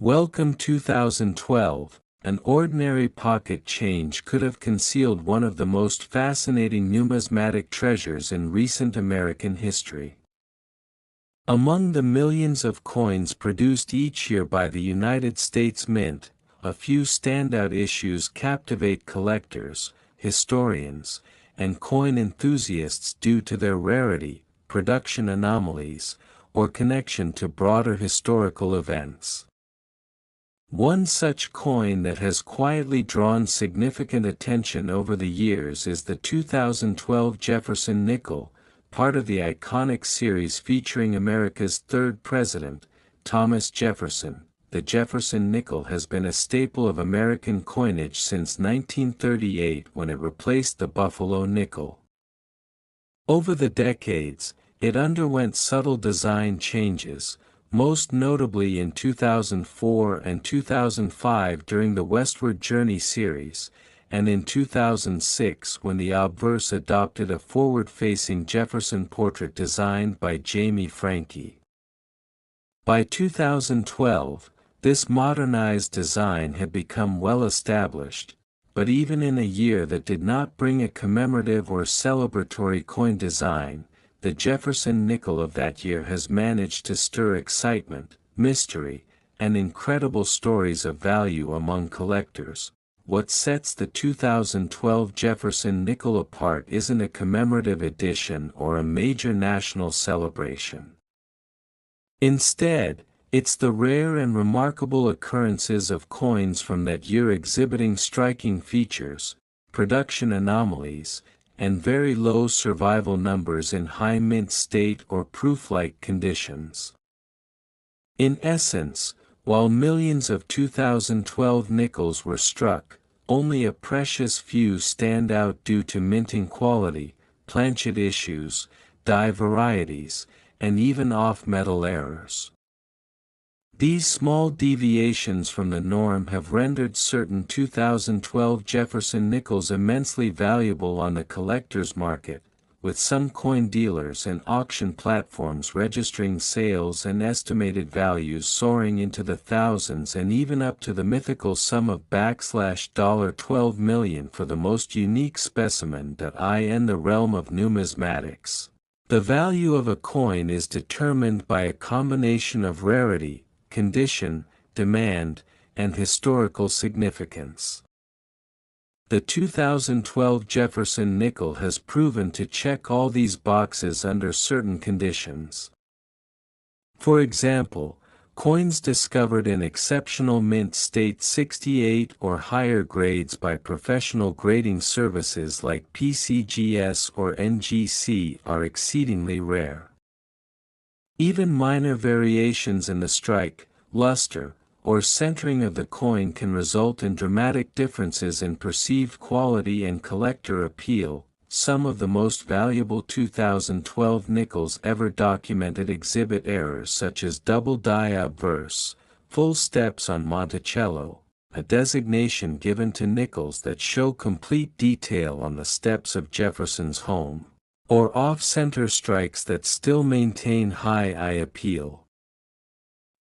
Welcome 2012. An ordinary pocket change could have concealed one of the most fascinating numismatic treasures in recent American history. Among the millions of coins produced each year by the United States Mint, a few standout issues captivate collectors, historians, and coin enthusiasts due to their rarity, production anomalies, or connection to broader historical events. One such coin that has quietly drawn significant attention over the years is the 2012 Jefferson nickel, part of the iconic series featuring America's third president, Thomas Jefferson. The Jefferson nickel has been a staple of American coinage since 1938 when it replaced the Buffalo nickel. Over the decades, it underwent subtle design changes, most notably in 2004 and 2005 during the Westward Journey series, and in 2006 when the obverse adopted a forward-facing Jefferson portrait designed by Jamie Franke. By 2012, this modernized design had become well established, but even in a year that did not bring a commemorative or celebratory coin design, the Jefferson nickel of that year has managed to stir excitement, mystery, and incredible stories of value among collectors. What sets the 2012 Jefferson nickel apart isn't a commemorative edition or a major national celebration. Instead, it's the rare and remarkable occurrences of coins from that year exhibiting striking features, production anomalies, and very low survival numbers in high mint state or proof-like conditions. In essence, while millions of 2012 nickels were struck, only a precious few stand out due to minting quality, planchet issues, die varieties, and even off-metal errors. These small deviations from the norm have rendered certain 2012 Jefferson nickels immensely valuable on the collector's market, with some coin dealers and auction platforms registering sales and estimated values soaring into the thousands and even up to the mythical sum of $12 million for the most unique specimen. In the realm of numismatics, the value of a coin is determined by a combination of rarity, condition, demand, and historical significance. The 2012 Jefferson nickel has proven to check all these boxes under certain conditions. For example, coins discovered in exceptional mint state 68 or higher grades by professional grading services like PCGS or NGC are exceedingly rare. Even minor variations in the strike, luster, or centering of the coin can result in dramatic differences in perceived quality and collector appeal. Some of the most valuable 2012 nickels ever documented exhibit errors such as double die obverse, full steps on Monticello, a designation given to nickels that show complete detail on the steps of Jefferson's home, or off-center strikes that still maintain high eye appeal.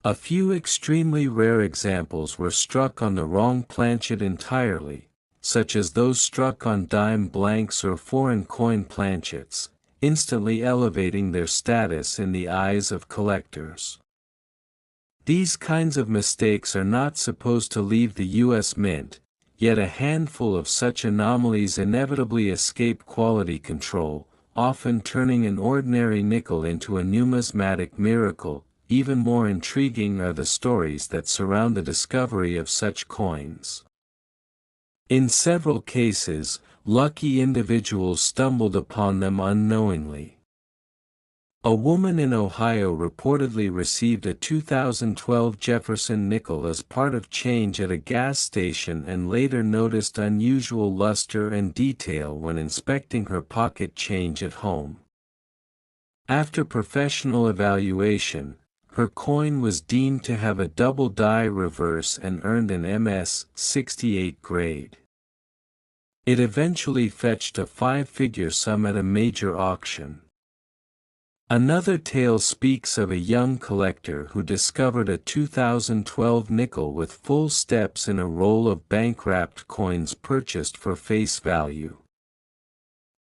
A few extremely rare examples were struck on the wrong planchet entirely, such as those struck on dime blanks or foreign coin planchets, instantly elevating their status in the eyes of collectors. These kinds of mistakes are not supposed to leave the U.S. Mint, yet a handful of such anomalies inevitably escape quality control, often turning an ordinary nickel into a numismatic miracle. Even more intriguing are the stories that surround the discovery of such coins. In several cases, lucky individuals stumbled upon them unknowingly. A woman in Ohio reportedly received a 2012 Jefferson nickel as part of change at a gas station and later noticed unusual luster and detail when inspecting her pocket change at home. After professional evaluation, her coin was deemed to have a double die reverse and earned an MS 68 grade. It eventually fetched a five-figure sum at a major auction. Another tale speaks of a young collector who discovered a 2012 nickel with full steps in a roll of bank-wrapped coins purchased for face value.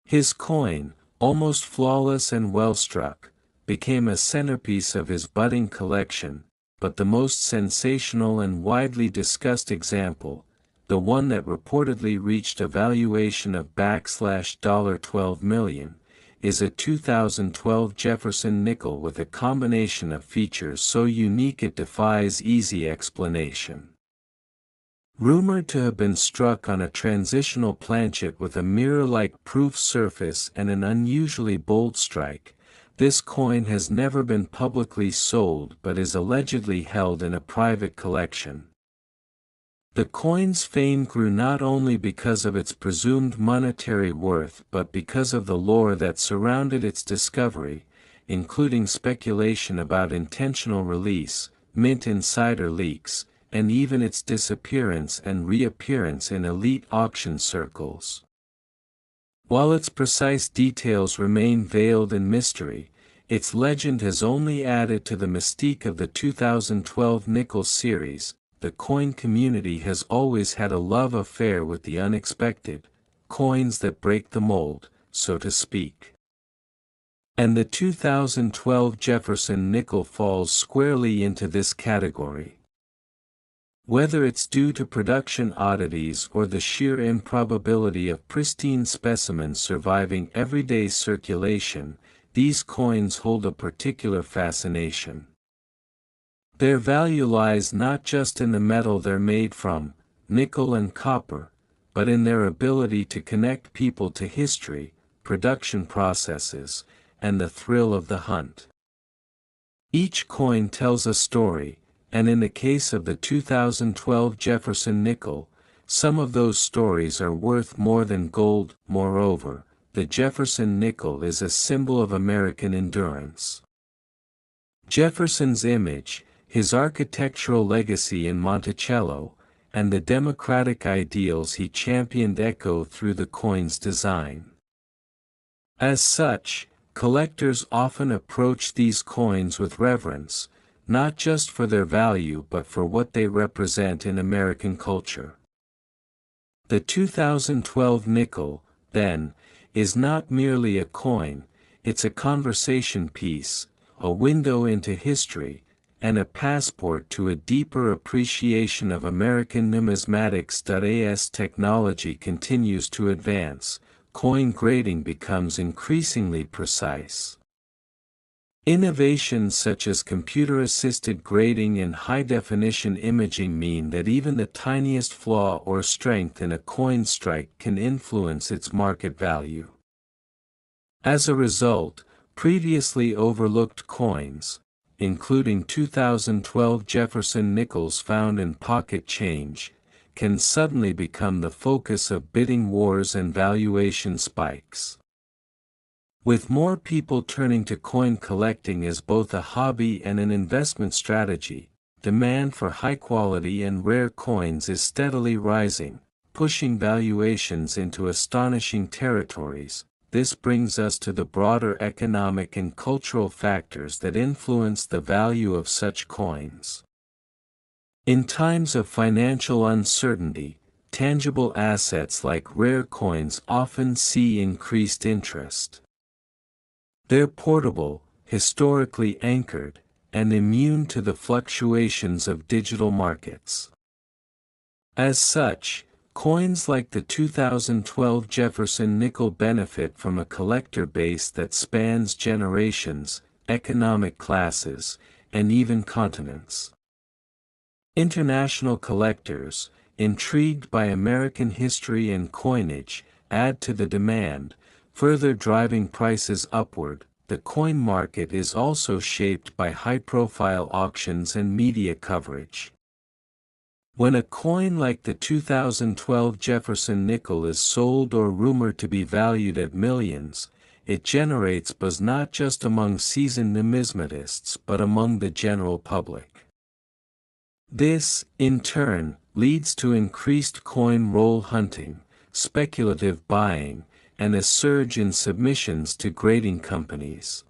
His coin, almost flawless and well-struck, became a centerpiece of his budding collection, but the most sensational and widely discussed example, the one that reportedly reached a valuation of $12 million, is a 2012 Jefferson nickel with a combination of features so unique it defies easy explanation. Rumored to have been struck on a transitional planchet with a mirror-like proof surface and an unusually bold strike, this coin has never been publicly sold but is allegedly held in a private collection. The coin's fame grew not only because of its presumed monetary worth but because of the lore that surrounded its discovery, including speculation about intentional release, mint insider leaks, and even its disappearance and reappearance in elite auction circles. While its precise details remain veiled in mystery, its legend has only added to the mystique of the 2012 nickel series. The coin community has always had a love affair with the unexpected, coins that break the mold, so to speak. And the 2012 Jefferson nickel falls squarely into this category. Whether it's due to production oddities or the sheer improbability of pristine specimens surviving everyday circulation, these coins hold a particular fascination. Their value lies not just in the metal they're made from, nickel and copper, but in their ability to connect people to history, production processes, and the thrill of the hunt. Each coin tells a story, and in the case of the 2012 Jefferson nickel, some of those stories are worth more than gold. Moreover, the Jefferson nickel is a symbol of American endurance. Jefferson's image, his architectural legacy in Monticello, and the democratic ideals he championed echo through the coin's design. As such, collectors often approach these coins with reverence, not just for their value but for what they represent in American culture. The 2012 nickel, then, is not merely a coin, it's a conversation piece, a window into history, and a passport to a deeper appreciation of American numismatics. As technology continues to advance, coin grading becomes increasingly precise. Innovations such as computer-assisted grading and high-definition imaging mean that even the tiniest flaw or strength in a coin strike can influence its market value. As a result, previously overlooked coins, including 2012 Jefferson nickels found in pocket change, can suddenly become the focus of bidding wars and valuation spikes. With more people turning to coin collecting as both a hobby and an investment strategy, demand for high-quality and rare coins is steadily rising, pushing valuations into astonishing territories. This brings us to the broader economic and cultural factors that influence the value of such coins. In times of financial uncertainty, tangible assets like rare coins often see increased interest. They're portable, historically anchored, and immune to the fluctuations of digital markets. As such, coins like the 2012 Jefferson nickel benefit from a collector base that spans generations, economic classes, and even continents. International collectors, intrigued by American history and coinage, add to the demand, further driving prices upward. The coin market is also shaped by high-profile auctions and media coverage. When a coin like the 2012 Jefferson nickel is sold or rumored to be valued at millions, it generates buzz not just among seasoned numismatists but among the general public. This, in turn, leads to increased coin roll hunting, speculative buying, and a surge in submissions to grading companies.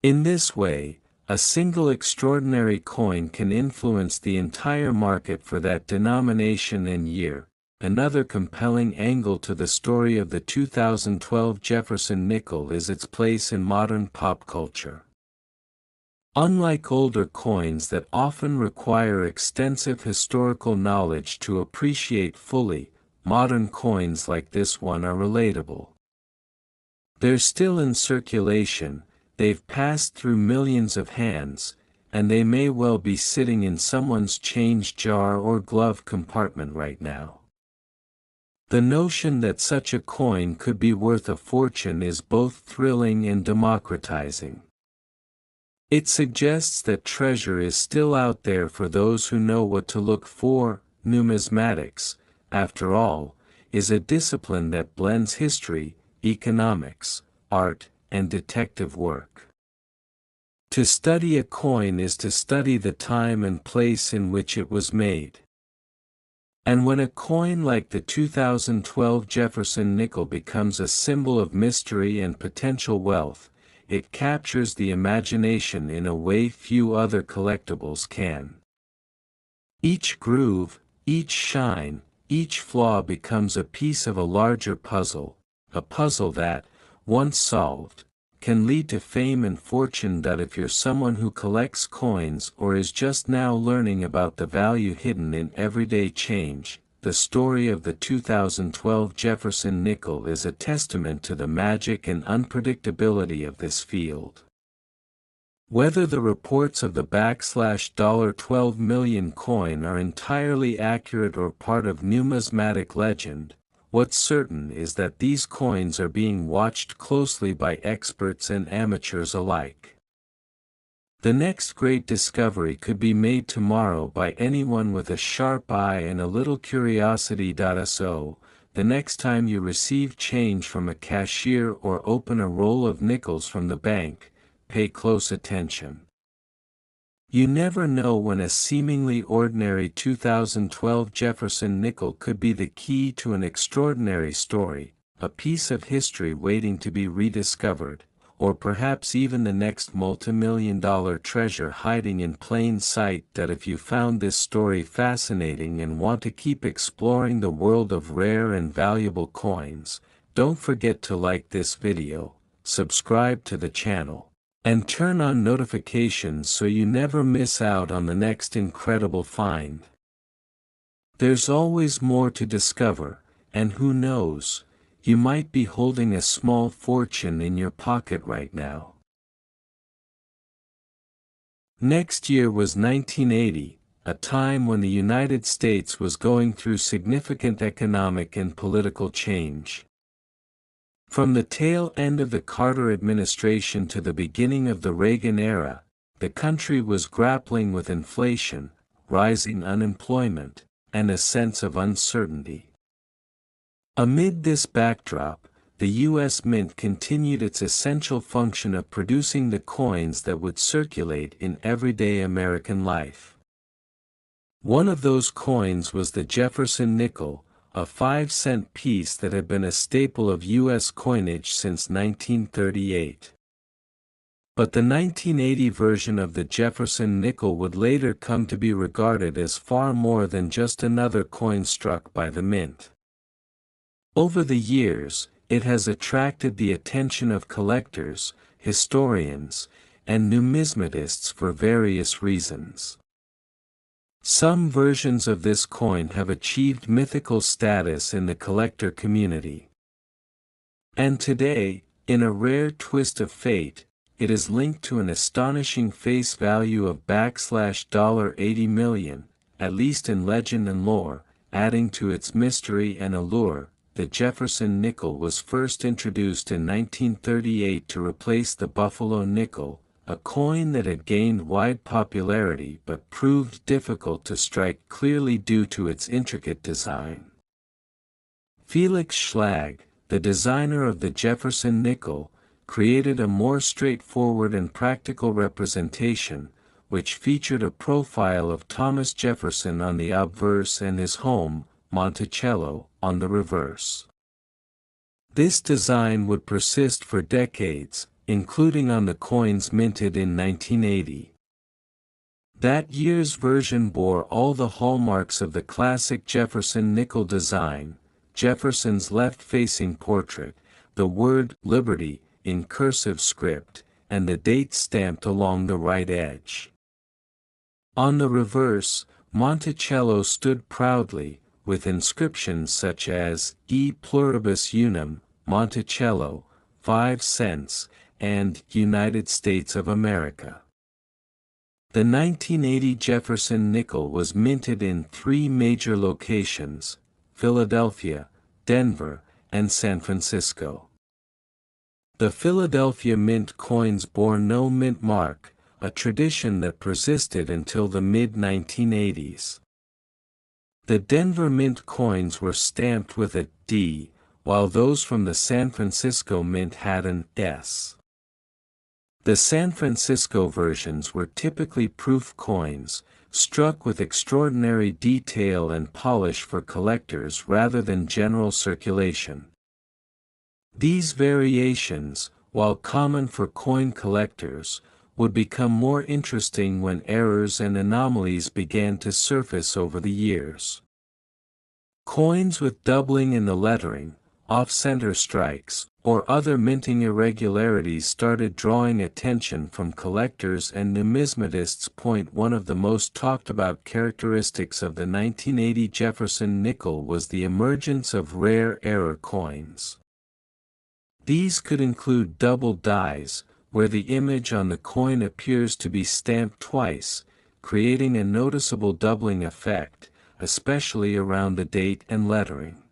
In this way, a single extraordinary coin can influence the entire market for that denomination and year. Another compelling angle to the story of the 2012 Jefferson nickel is its place in modern pop culture. Unlike older coins that often require extensive historical knowledge to appreciate fully, modern coins like this one are relatable. They're still in circulation, they've passed through millions of hands, and they may well be sitting in someone's change jar or glove compartment right now. The notion that such a coin could be worth a fortune is both thrilling and democratizing. It suggests that treasure is still out there for those who know what to look for. Numismatics, after all, is a discipline that blends history, economics, art, and detective work. To study a coin is to study the time and place in which it was made. And when a coin like the 2012 Jefferson nickel becomes a symbol of mystery and potential wealth, it captures the imagination in a way few other collectibles can. Each groove, each shine, each flaw becomes a piece of a larger puzzle, a puzzle that, once solved, can lead to fame and fortune. That if you're someone who collects coins or is just now learning about the value hidden in everyday change, the story of the 2012 Jefferson nickel is a testament to the magic and unpredictability of this field. Whether the reports of the $12 million coin are entirely accurate or part of numismatic legend, what's certain is that these coins are being watched closely by experts and amateurs alike. The next great discovery could be made tomorrow by anyone with a sharp eye and a little curiosity. So, the next time you receive change from a cashier or open a roll of nickels from the bank, pay close attention. You never know when a seemingly ordinary 2012 Jefferson nickel could be the key to an extraordinary story, a piece of history waiting to be rediscovered, or perhaps even the next multi-million-dollar treasure hiding in plain sight. That if you found this story fascinating and want to keep exploring the world of rare and valuable coins, don't forget to like this video, subscribe to the channel, and turn on notifications so you never miss out on the next incredible find. There's always more to discover, and who knows, you might be holding a small fortune in your pocket right now. Next year was 1980, a time when the United States was going through significant economic and political change. From the tail end of the Carter administration to the beginning of the Reagan era, the country was grappling with inflation, rising unemployment, and a sense of uncertainty. Amid this backdrop, the U.S. Mint continued its essential function of producing the coins that would circulate in everyday American life. One of those coins was the Jefferson nickel, a 5-cent piece that had been a staple of U.S. coinage since 1938. But the 1980 version of the Jefferson nickel would later come to be regarded as far more than just another coin struck by the mint. Over the years, it has attracted the attention of collectors, historians, and numismatists for various reasons. Some versions of this coin have achieved mythical status in the collector community. And today, in a rare twist of fate, it is linked to an astonishing face value of $80 million, at least in legend and lore, adding to its mystery and allure. The Jefferson nickel was first introduced in 1938 to replace the Buffalo nickel, a coin that had gained wide popularity but proved difficult to strike clearly due to its intricate design. Felix Schlag, the designer of the Jefferson nickel, created a more straightforward and practical representation, which featured a profile of Thomas Jefferson on the obverse and his home, Monticello, on the reverse. This design would persist for decades, including on the coins minted in 1980. That year's version bore all the hallmarks of the classic Jefferson nickel design: Jefferson's left-facing portrait, the word "Liberty" in cursive script, and the date stamped along the right edge. On the reverse, Monticello stood proudly, with inscriptions such as "E pluribus unum, Monticello, 5 cents, and United States of America." The 1980 Jefferson nickel was minted in 3 major locations: Philadelphia, Denver, and San Francisco. The Philadelphia mint coins bore no mint mark, a tradition that persisted until the mid-1980s. The Denver mint coins were stamped with a D, while those from the San Francisco mint had an S. The San Francisco versions were typically proof coins, struck with extraordinary detail and polish for collectors rather than general circulation. These variations, while common for coin collectors, would become more interesting when errors and anomalies began to surface over the years. Coins with doubling in the lettering, off-center strikes, or other minting irregularities started drawing attention from collectors and numismatists. One of the most talked about characteristics of the 1980 Jefferson nickel was the emergence of rare error coins. These could include double dies, where the image on the coin appears to be stamped twice, creating a noticeable doubling effect, especially around the date and lettering.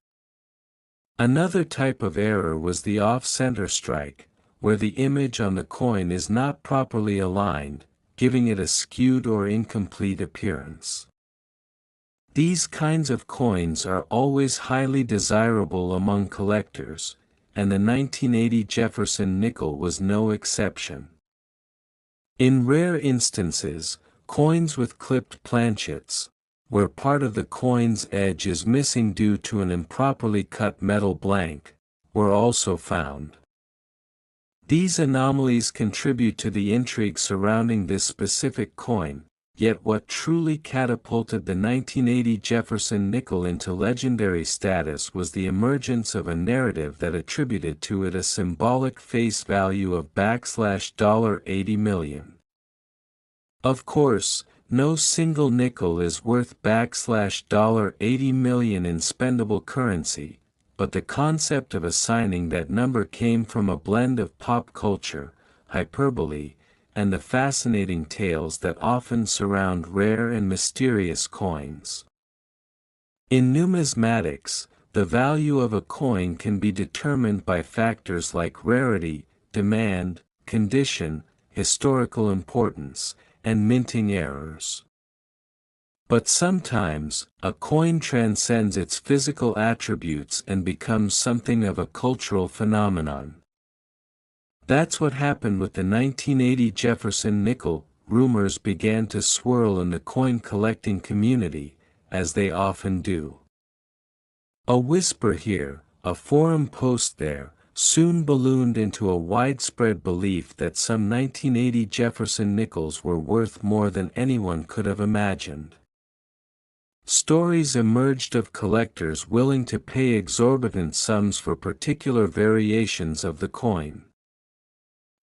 Another type of error was the off-center strike, where the image on the coin is not properly aligned, giving it a skewed or incomplete appearance. These kinds of coins are always highly desirable among collectors, and the 1980 Jefferson nickel was no exception. In rare instances, coins with clipped planchets, where part of the coin's edge is missing due to an improperly cut metal blank, were also found. These anomalies contribute to the intrigue surrounding this specific coin, yet what truly catapulted the 1980 Jefferson nickel into legendary status was the emergence of a narrative that attributed to it a symbolic face value of $80 million. Of course, no single nickel is worth $80 million in spendable currency, but the concept of assigning that number came from a blend of pop culture, hyperbole, and the fascinating tales that often surround rare and mysterious coins. In numismatics, the value of a coin can be determined by factors like rarity, demand, condition, historical importance, and minting errors. But sometimes, a coin transcends its physical attributes and becomes something of a cultural phenomenon. That's what happened with the 1980 Jefferson nickel. Rumors began to swirl in the coin collecting community, as they often do. A whisper here, a forum post there, soon ballooned into a widespread belief that some 1980 Jefferson nickels were worth more than anyone could have imagined. Stories emerged of collectors willing to pay exorbitant sums for particular variations of the coin.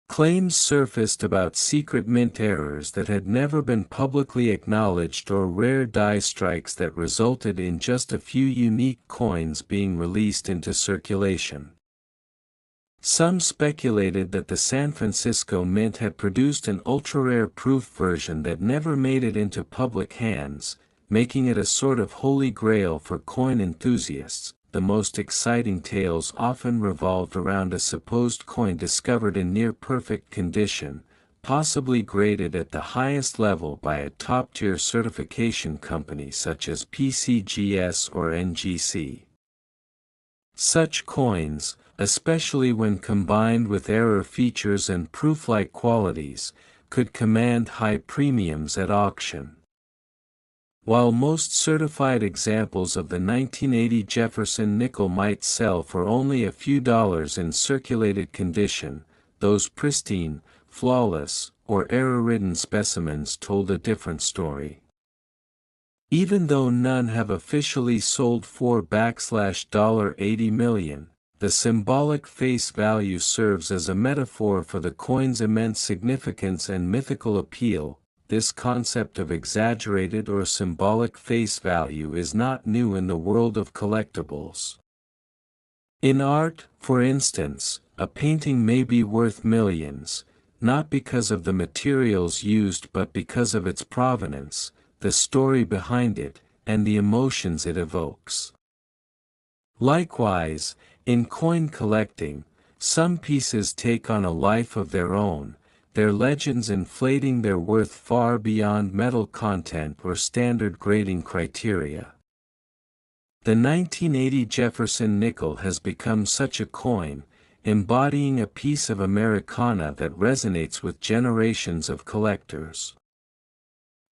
Claims surfaced about secret mint errors that had never been publicly acknowledged or rare die strikes that resulted in just a few unique coins being released into circulation. Some speculated that the San Francisco Mint had produced an ultra-rare proof version that never made it into public hands, making it a sort of holy grail for coin enthusiasts. The most exciting tales often revolved around a supposed coin discovered in near-perfect condition, possibly graded at the highest level by a top-tier certification company such as PCGS or NGC. Such coins, especially when combined with error features and proof-like qualities, could command high premiums at auction. While most certified examples of the 1980 Jefferson nickel might sell for only a few dollars in circulated condition, those pristine, flawless, or error-ridden specimens told a different story. Even though none have officially sold for $80 million, the symbolic face value serves as a metaphor for the coin's immense significance and mythical appeal. This concept of exaggerated or symbolic face value is not new in the world of collectibles. In art, for instance, a painting may be worth millions, not because of the materials used but because of its provenance, the story behind it, and the emotions it evokes. Likewise, in coin collecting, some pieces take on a life of their own, their legends inflating their worth far beyond metal content or standard grading criteria. The 1980 Jefferson nickel has become such a coin, embodying a piece of Americana that resonates with generations of collectors.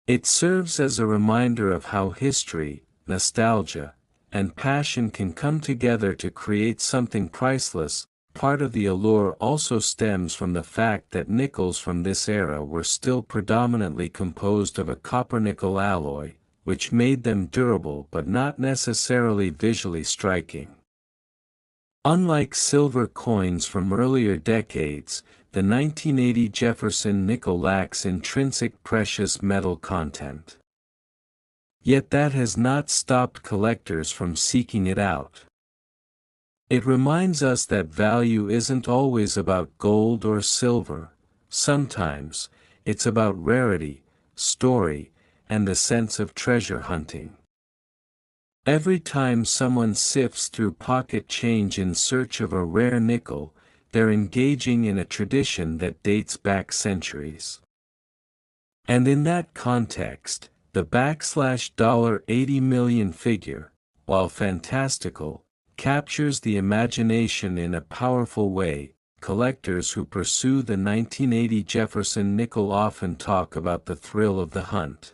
It serves as a reminder of how history, nostalgia, and passion can come together to create something priceless. Part of the allure also stems from the fact that nickels from this era were still predominantly composed of a copper-nickel alloy, which made them durable but not necessarily visually striking. Unlike silver coins from earlier decades, the 1980 Jefferson nickel lacks intrinsic precious metal content. Yet that has not stopped collectors from seeking it out. It reminds us that value isn't always about gold or silver. Sometimes, it's about rarity, story, and the sense of treasure hunting. Every time someone sifts through pocket change in search of a rare nickel, they're engaging in a tradition that dates back centuries. And in that context, the $80 million figure, while fantastical, captures the imagination in a powerful way. Collectors who pursue the 1980 Jefferson nickel often talk about the thrill of the hunt.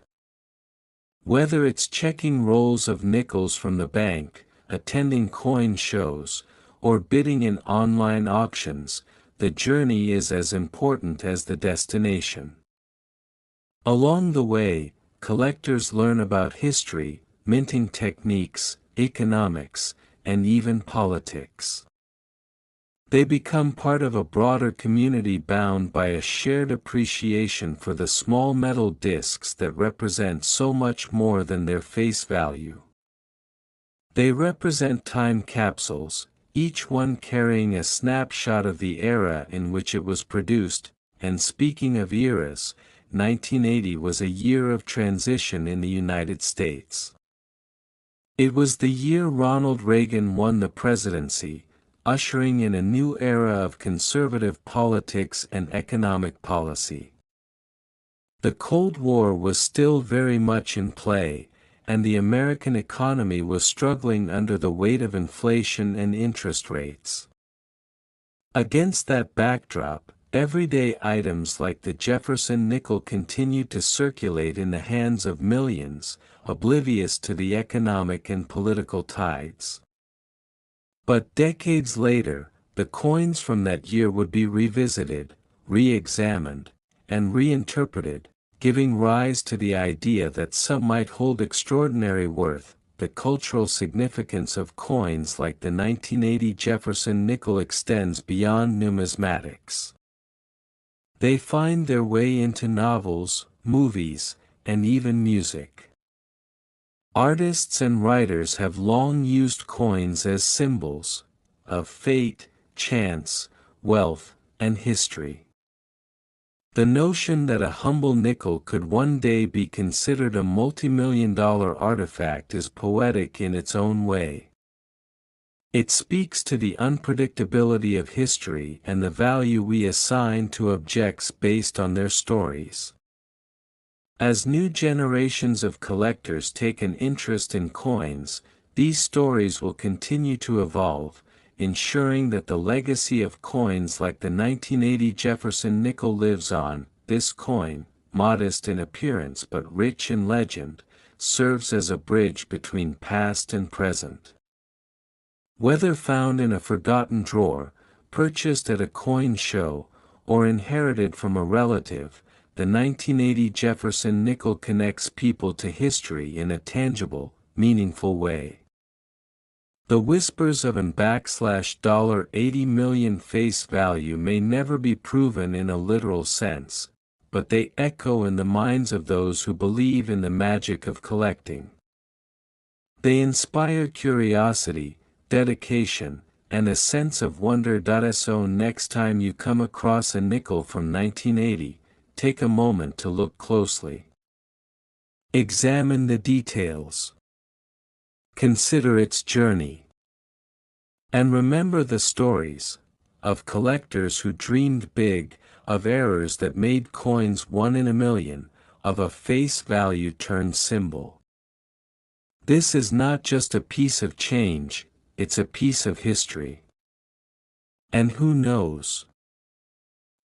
Whether it's checking rolls of nickels from the bank, attending coin shows, or bidding in online auctions, the journey is as important as the destination. Along the way, collectors learn about history, minting techniques, economics, and even politics. They become part of a broader community bound by a shared appreciation for the small metal discs that represent so much more than their face value. They represent time capsules, each one carrying a snapshot of the era in which it was produced, and speaking of eras, 1980 was a year of transition in the United States. It was the year Ronald Reagan won the presidency, ushering in a new era of conservative politics and economic policy. The Cold War was still very much in play, and the American economy was struggling under the weight of inflation and interest rates. Against that backdrop, everyday items like the Jefferson nickel continued to circulate in the hands of millions, oblivious to the economic and political tides. But decades later, the coins from that year would be revisited, re-examined, and reinterpreted, giving rise to the idea that some might hold extraordinary worth. The cultural significance of coins like the 1980 Jefferson nickel extends beyond numismatics. They find their way into novels, movies, and even music. Artists and writers have long used coins as symbols of fate, chance, wealth, and history. The notion that a humble nickel could one day be considered a multi-million-dollar artifact is poetic in its own way. It speaks to the unpredictability of history and the value we assign to objects based on their stories. As new generations of collectors take an interest in coins, these stories will continue to evolve, ensuring that the legacy of coins like the 1980 Jefferson nickel lives on. This coin, modest in appearance but rich in legend, serves as a bridge between past and present. Whether found in a forgotten drawer, purchased at a coin show, or inherited from a relative, the 1980 Jefferson nickel connects people to history in a tangible, meaningful way. The whispers of an $80 million face value may never be proven in a literal sense, but they echo in the minds of those who believe in the magic of collecting. They inspire curiosity, dedication, and a sense of wonder. So next time you come across a nickel from 1980, take a moment to look closely. Examine the details. Consider its journey. And remember the stories of collectors who dreamed big, of errors that made coins 1 in a million, of a face value turned symbol. This is not just a piece of change, it's a piece of history. And who knows?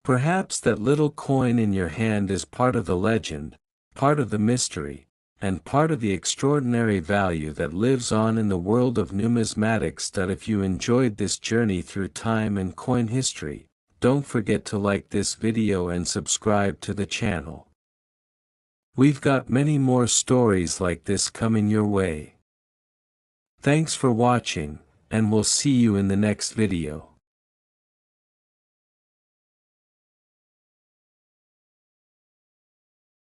Perhaps that little coin in your hand is part of the legend, part of the mystery, and part of the extraordinary value that lives on in the world of numismatics. If you enjoyed this journey through time and coin history, don't forget to like this video and subscribe to the channel. We've got many more stories like this coming your way. Thanks for watching, and we'll see you in the next video.